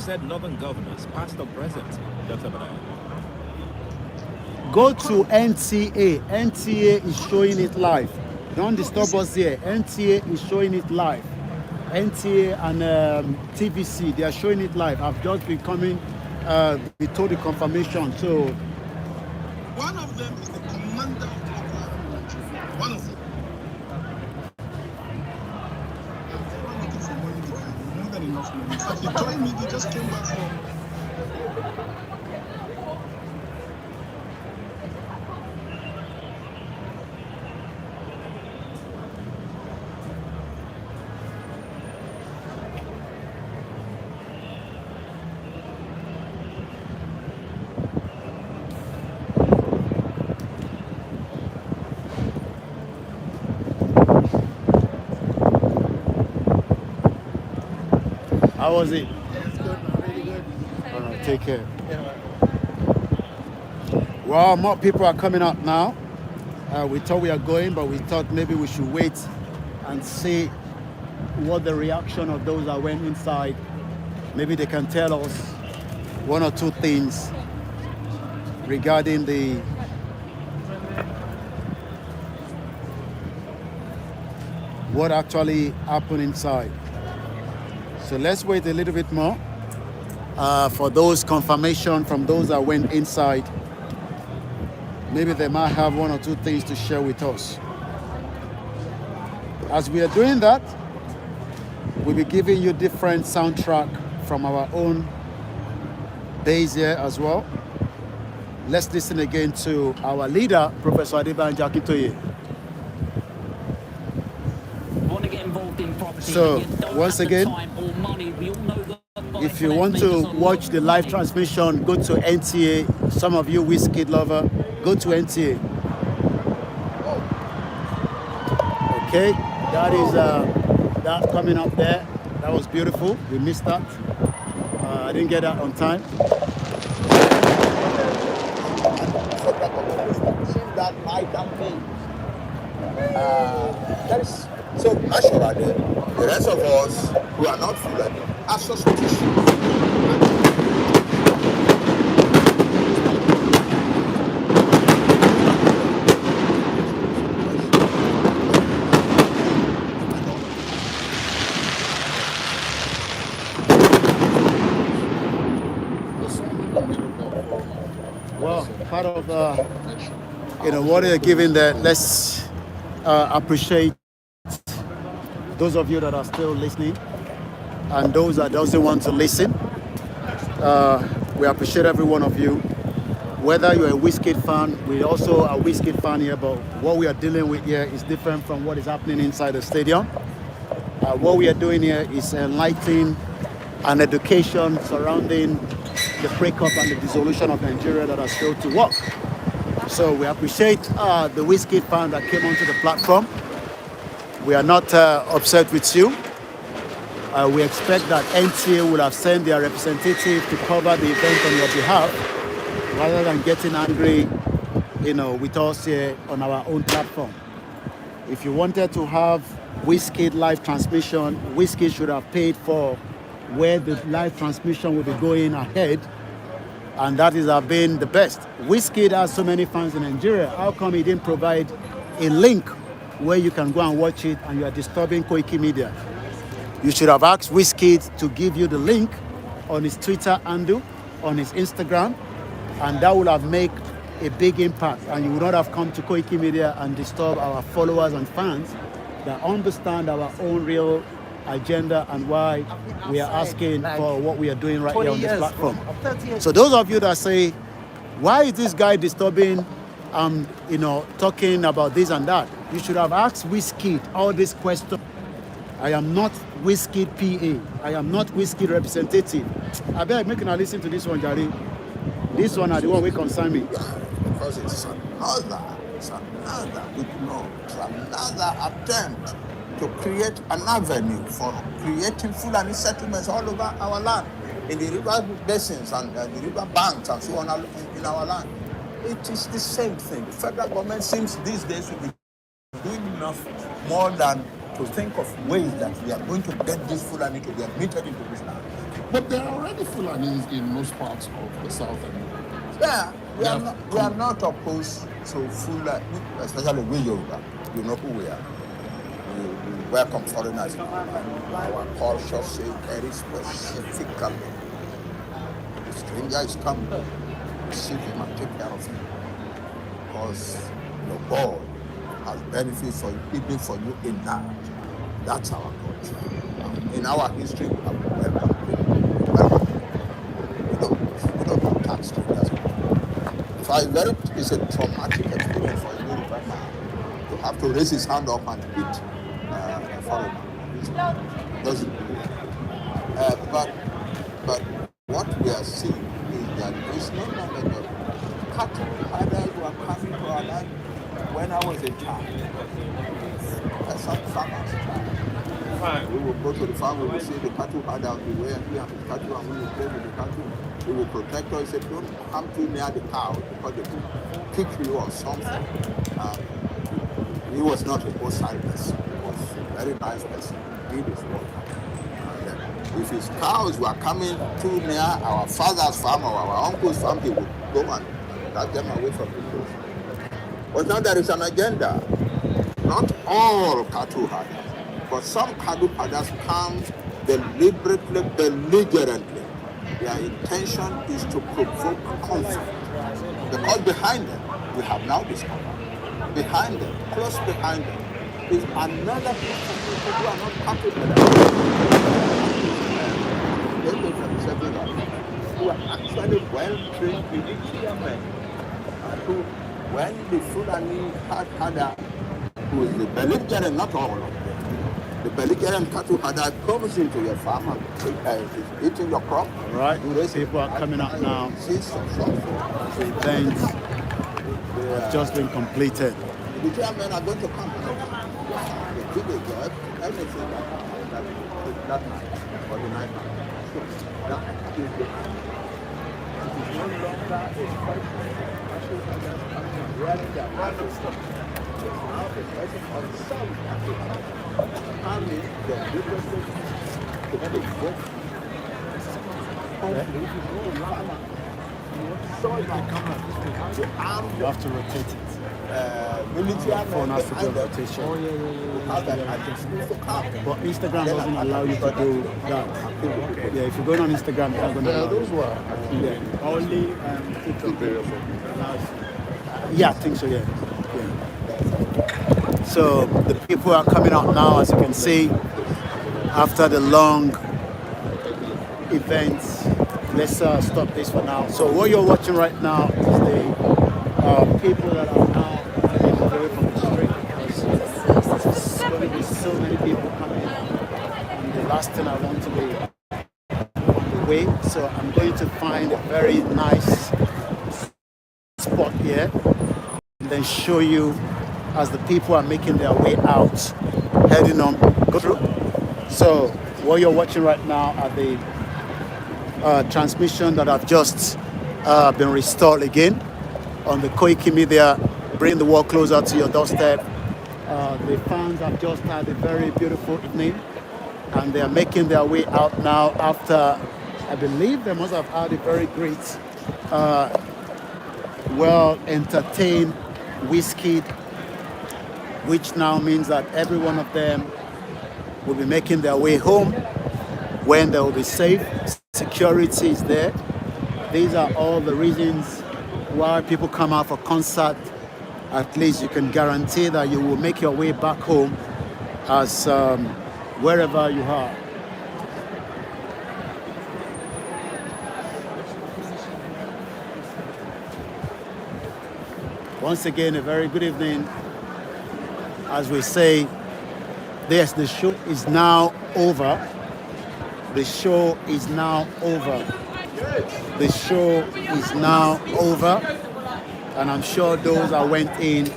said northern governors, past or present, Dr. Benaya? Go to NTA. NTA is showing it live. Don't disturb us here. NTA is showing it live. NTA and TVC, they are showing it live. I've just been coming, we told the confirmation. So one of them is the commander of the Oklahoma. One of them. I'm looking for money. More than enough money. In fact, he told me he just came back from. how was it? Yeah, it's good, man. Really good. All right, take care. Yeah. Well, more people are coming up now. We thought we are going, but we thought maybe we should wait and see what the reaction of those that went inside. Maybe they can tell us one or two things regarding what actually happened inside. So let's wait a little bit more for those confirmation from those that went inside. Maybe they might have one or two things to share with us. As we are doing that, we'll be giving you different soundtrack from our own base here as well. Let's listen again to our leader, Professor Adebanjo Akintoye. So, once again, if you want to watch the live transmission, go to NTA. Some of you Wizkid lover, go to NTA. Okay, that is that coming up there. That was beautiful. We missed that. I didn't get that on time. That my campaign. That is so naturally, the rest of us who are not Fulani are suspicious. Well, part of what they're giving there. Let's appreciate those of you that are still listening and those that doesn't want to listen. We appreciate every one of you. Whether you're a Wizkid fan, we also are a Wizkid fan here, but what we are dealing with here is different from what is happening inside the stadium. What we are doing here is enlightening and education surrounding the breakup and the dissolution of Nigeria that has failed to work. So we appreciate the Wizkid fan that came onto the platform. We are not upset with you. We expect that NTA will have sent their representative to cover the event on your behalf, rather than getting angry, with us here on our own platform. If you wanted to have Wizkid live transmission, Wizkid should have paid for where the live transmission will be going ahead, and that is have been the best. Wizkid has so many fans in Nigeria. How come he didn't provide a link where you can go and watch it, and you are disturbing Koikimedia? You should have asked Wizkid to give you the link on his Twitter handle, on his Instagram, and that would have made a big impact, and you would not have come to Koikimedia and disturb our followers and fans that understand our own real agenda and why we are asking for what we are doing right here on this platform. So those of you that say, why is this guy disturbing, talking about this and that? You should have asked Wizkid all these questions. I am not Wizkid PA. I am not Wizkid representative. I beg, make you listen to this one, Jari. This one are the one we concern me. Because it's another attempt to create an avenue for creating Fulani settlements all over our land, in the river basins and the river banks and so on in our land. It is the same thing. The federal government seems these days to be doing enough more than to think of ways that we are going to get this Fulani to be admitted into this land. But there are already Fulanis in most parts of the south and north. Yeah, Yeah. we are not opposed to Fulani, especially we Yoruba. You know who we are. We welcome foreigners in our land. Our culture says very specifically, the stranger is coming, receive him and take care of him. Because your God has benefits for you, even for you in that. That's our culture. In our history, we have welcomed people. We don't attack strangers. In fact, it's a traumatic experience for a Yoruba man to have to raise his hand up and hit a foreigner. It doesn't do it. But what we are seeing is that it's no longer the cattle herders who are coming to our land. When I was a child, some farmers child, we will go to the farm, we will see the cattle herder, we will be with the cattle and we will play with the cattle. We will protect us. He said, don't come too near the cow because they will kick you or something. He was not a hostile person. He was a very nice person. He did his work. If his cows were coming too near our father's farm or our uncle's farm, he would go and drag them away from the place. But now there is an agenda. Not all cattle herders, but some cattle herders come deliberately, belligerently. Their intention is to provoke conflict. Because behind them, we have now discovered, behind them, close behind them, is another group of people who are not cattle herders, who are actually well-trained military men, who, when the Fulani herder, who is the belligerent, not all of them, the belligerent cattle herder comes into your farm and is eating your crop. All right, people are coming up now. The event has just been completed. The chairmen are going to come and the village, everything that night, or the night. That is the it is no longer a question wearing their harvest. It's now a question of some having the differences to have a great conflict. You have to rotate it. Military For an African rotation. But Instagram doesn't allow you to do that. Yeah, if you're going on Instagram, it's not going to allow Those you. were Only TikTok allows. Yeah, I think so, yeah. So the people are coming out now, as you can see, after the long events. Let's stop this for now. So what you're watching right now is the people that are now coming away from the street, because there's going to be so many people coming, and the last thing I want to be on the way. So I'm going to find a very nice spot here and then show you as the people are making their way out, heading on, go through. So what you're watching right now are the transmission that have just been restored again on the Koikimedia, bring the world closer to your doorstep. The fans have just had a very beautiful evening, and they are making their way out now after, I believe they must have had a very great, well-entertained Wizkid, which now means that every one of them will be making their way home when they will be safe. Security is there. These are all the reasons why people come out for concert. At least you can guarantee that you will make your way back home as wherever you are. Once again, a very good evening. As we say, yes, the show is now over. The show is now over. The show is now over. And I'm sure those that went in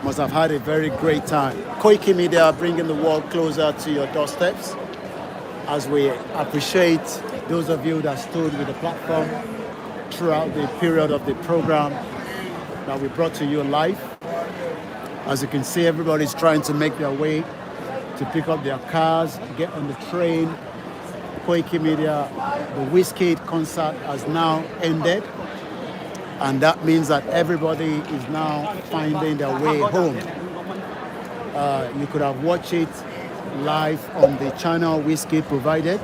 must have had a very great time. Koikimedia bringing the world closer to your doorsteps, as we appreciate those of you that stood with the platform throughout the period of the program that we brought to you live. As you can see, everybody's trying to make their way to pick up their cars, get on the train, Koikimedia, the Wizkid concert has now ended, and that means that everybody is now finding their way home. You could have watched it live on the channel Wizkid provided.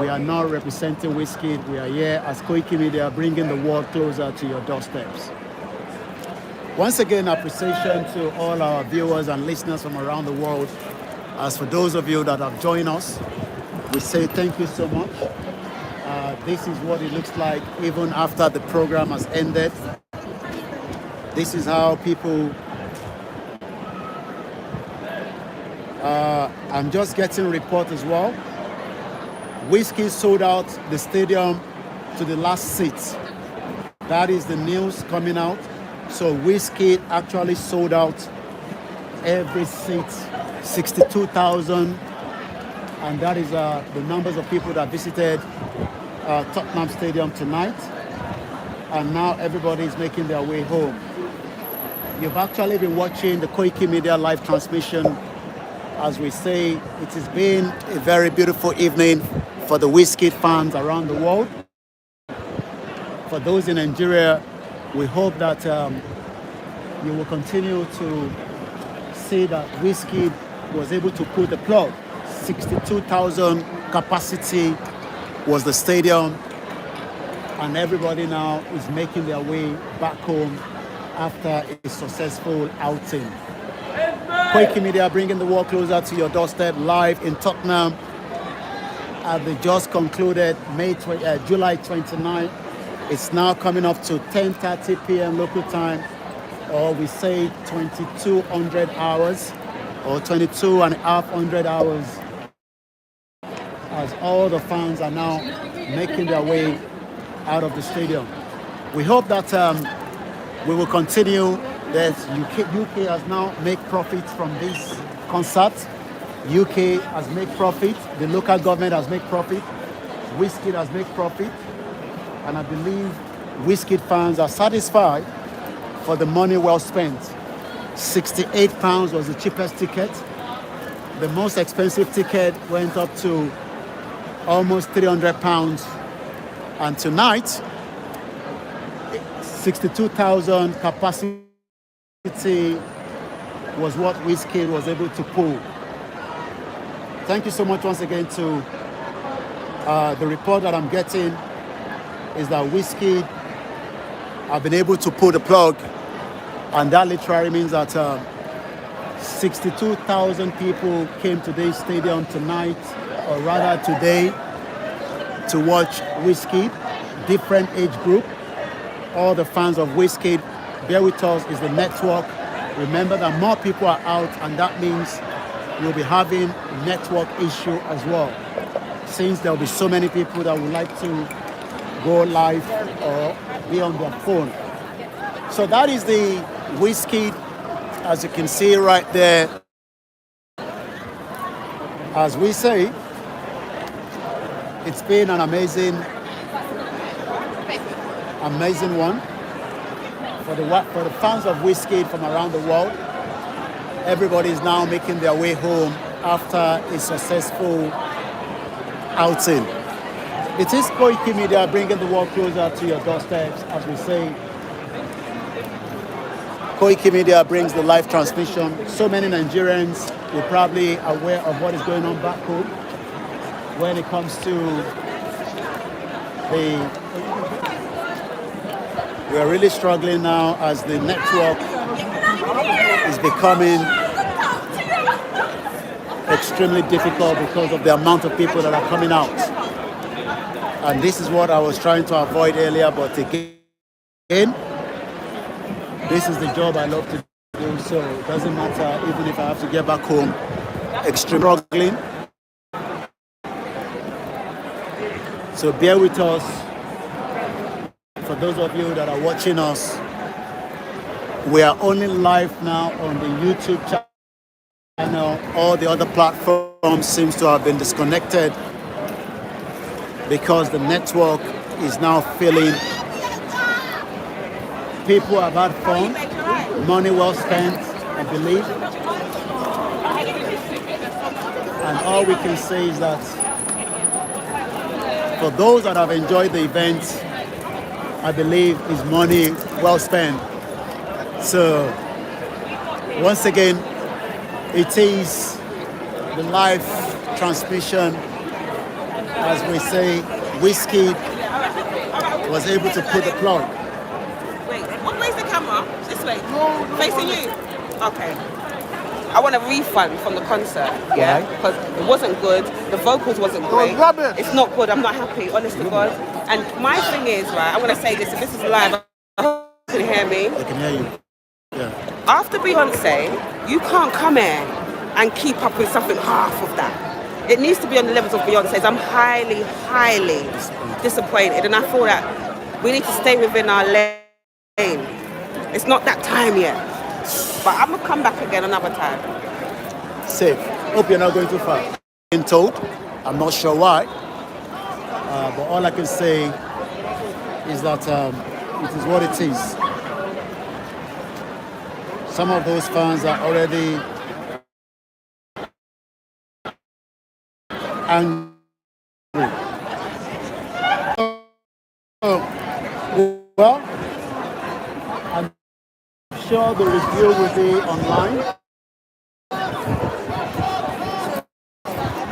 We are now representing Wizkid. We are here as Koikimedia, bringing the world closer to your doorsteps. Once again, appreciation to all our viewers and listeners from around the world. As for those of you that have joined us, we say thank you so much. This is what it looks like even after the program has ended. This is how people... I'm just getting a report as well. Wizkid sold out the stadium to the last seat. That is the news coming out. So Wizkid actually sold out every seat, 62,000. And that is the numbers of people that visited Tottenham Stadium tonight. And now everybody is making their way home. You've actually been watching the Koikimedia live transmission. As we say, it has been a very beautiful evening for the Wizkid fans around the world. For those in Nigeria, we hope that you will continue to see that Wizkid was able to pull the plug. 62,000 capacity was the stadium, and everybody now is making their way back home after a successful outing. Koikimedia bringing the world closer to your doorstep live in Tottenham. They just concluded July 29th. It's now coming up to 10:30 p.m. local time, or we say 2200 hours or 22,500 hours, as all the fans are now making their way out of the stadium. We hope that we will continue. That UK has now made profits from this concert. UK has made profit. The local government has made profit. Wizkid has made profit. And I believe Wizkid fans are satisfied for the money well spent. £68 was the cheapest ticket. The most expensive ticket went up to almost £300. And tonight, 62,000 capacity was what Wizkid was able to pull. Thank you so much once again to the report that I'm getting is that Wizkid have been able to pull the plug, and that literally means that 62,000 people came to this stadium tonight, or rather today, to watch Wizkid, different age group, all the fans of Wizkid. Bear with us, is the network. Remember that more people are out, and that means we'll be having network issue as well, since there will be so many people that would like to go live or be on their phone. So that is the Wizkid, as you can see right there. As we say, it's been an amazing one for the fans of Wizkid from around the world. Everybody is now making their way home after a successful outing. It is Koikimedia bringing the world closer to your doorsteps, as we say. Koikimedia brings the live transmission. So many Nigerians were probably aware of what is going on back home when it comes to we are really struggling now as the network is becoming extremely difficult because of the amount of people that are coming out. And this is what I was trying to avoid earlier, but again, this is the job I love to do, so it doesn't matter even if I have to get back home extremely struggling. So bear with us. For those of you that are watching us, we are only live now on the YouTube channel. All the other platforms seems to have been disconnected because the network is now failing. People have had fun, money well spent, I believe. And all we can say is that for those that have enjoyed the event, I believe is money well spent. So once again, it is the live transmission, as we say. Wizkid was able to put the plug. Wait, what way's the camera? This way? Facing you? Okay. I want a refund from the concert, yeah? Because it wasn't good, the vocals wasn't great. It's not good, I'm not happy, honest to God. And my thing is, right, I'm going to say this, if this is live, I hope you can hear me. I can hear you. Yeah. After Beyonce, you can't come here and keep up with something half of that. It needs to be on the levels of Beyonce's. I'm highly, highly disappointed, and I feel that we need to stay within our lane. It's not that time yet. But I'm going to come back again another time. Safe. Hope you're not going too far. Been told. I'm not sure why. But all I can say is that it is what it is. Some of those fans are already angry. Well, I'm sure the review will be online.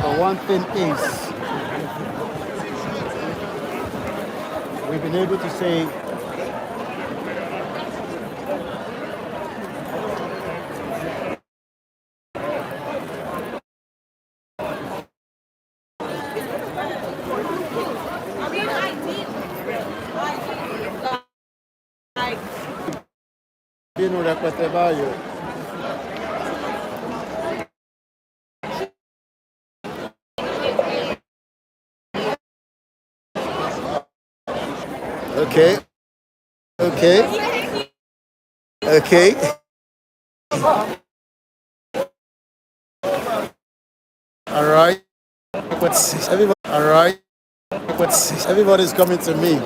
But one thing is, we've been able to say bínú rẹpẹtẹ báyìí. Okay. All right. Everybody's coming to me.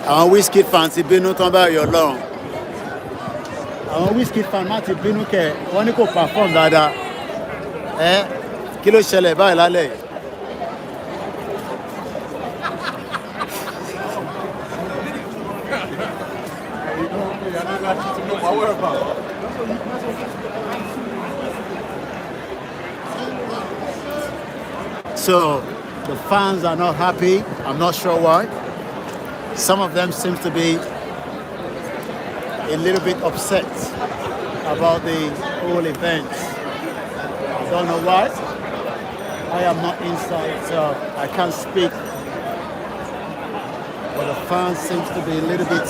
Àwọn Wizkid fans ti bínú tán báyìí Ọlọ́run. Àwọn Wizkid fans má ti bínú kẹ̀, wọ́n ní kò perform dáadáa. Kí ló ṣẹlẹ̀ báyìí lálẹ́ yìí? So the fans are not happy. I'm not sure why. Some of them seem to be a little bit upset about the whole event. I don't know why. I am not inside, so I can't speak. But the fans seem to be a little bit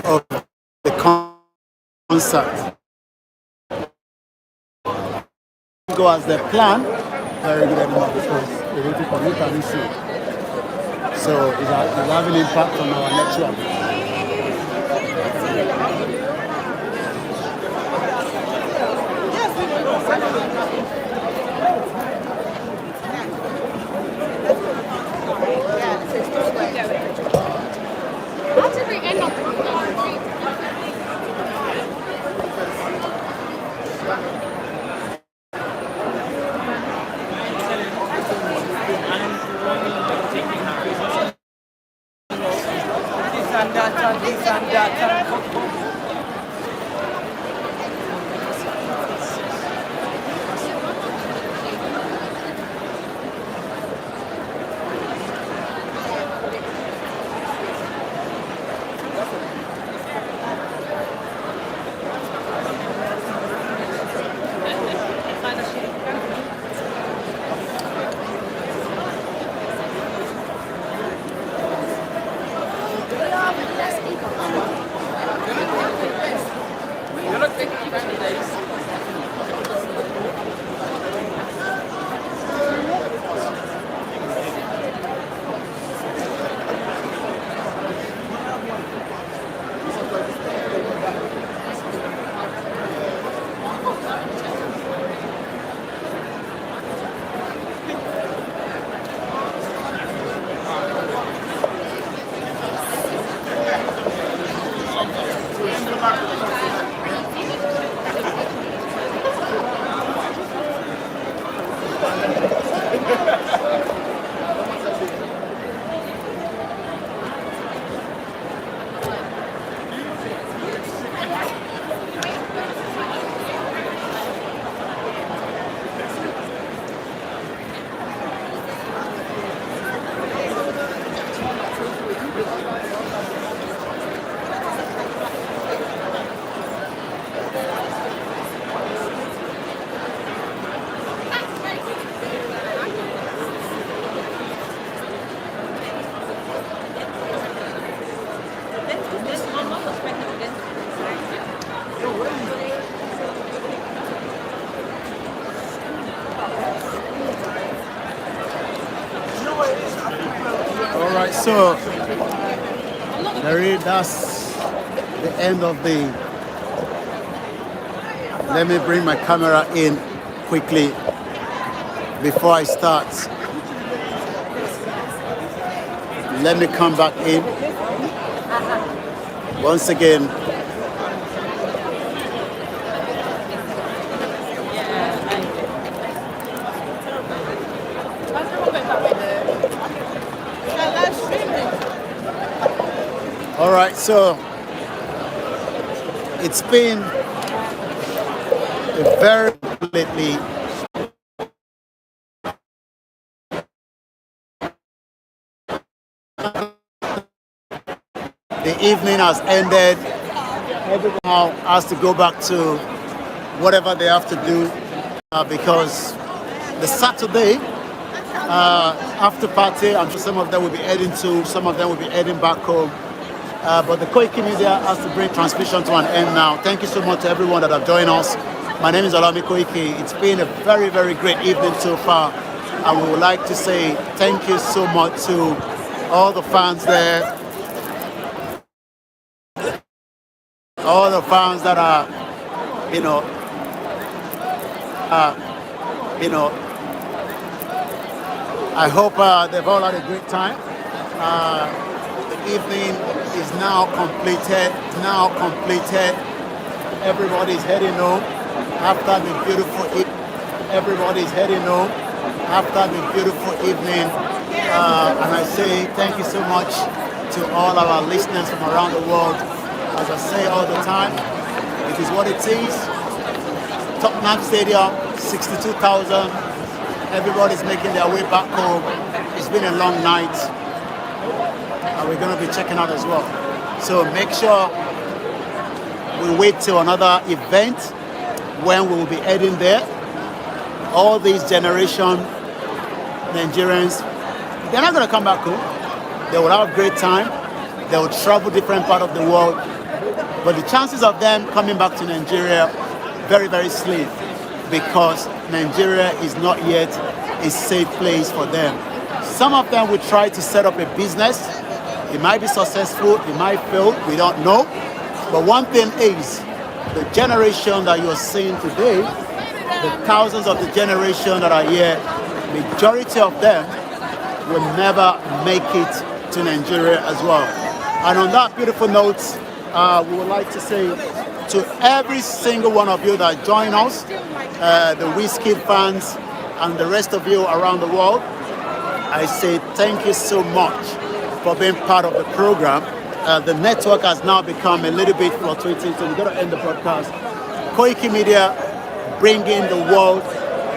of the concert. Go as they plan. Very good anymore because they need to commit and issue. So it's having an impact on our next one. How did we end up with All right, so that's the end of the. Let me bring my camera in quickly before I start. Let me come back in once again. All right, so it's been a very lately. The evening has ended. Everyone now has to go back to whatever they have to do because the Saturday after party, I'm sure some of them will be heading to, some of them will be heading back home. But the Koikimedia has to bring transmission to an end now. Thank you so much to everyone that have joined us. My name is Olami Koiki. It's been a very, very great evening so far. And we would like to say thank you so much to all the fans there. All the fans that are, I hope they've all had a great time. The evening is now completed. Everybody's heading home after the beautiful evening. Everybody's heading home after the beautiful evening. And I say thank you so much to all our listeners from around the world. As I say all the time, it is what it is. Tottenham Stadium, 62,000. Everybody's making their way back home. It's been a long night. And we're going to be checking out as well. So make sure we wait till another event when we will be heading there. All these generation Nigerians, they're not going to come back home. They will have a great time. They will travel different part of the world. But the chances of them coming back to Nigeria, very, very slim, because Nigeria is not yet a safe place for them. Some of them will try to set up a business. It might be successful, it might fail, we don't know. But one thing is, the generation that you're seeing today, the thousands of the generation that are here, majority of them will never make it to Nigeria as well. And on that beautiful note, we would like to say to every single one of you that join us, the Wizkid fans and the rest of you around the world, I say thank you so much for being part of the program. The network has now become a little bit fluctuating, so we're going to end the broadcast. Koikimedia, bringing the world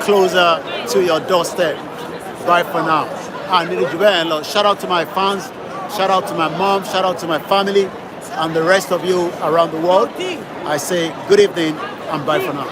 closer to your doorstep. Bye for now. And shout out to my fans, shout out to my mom, shout out to my family, and the rest of you around the world. I say good evening and bye for now.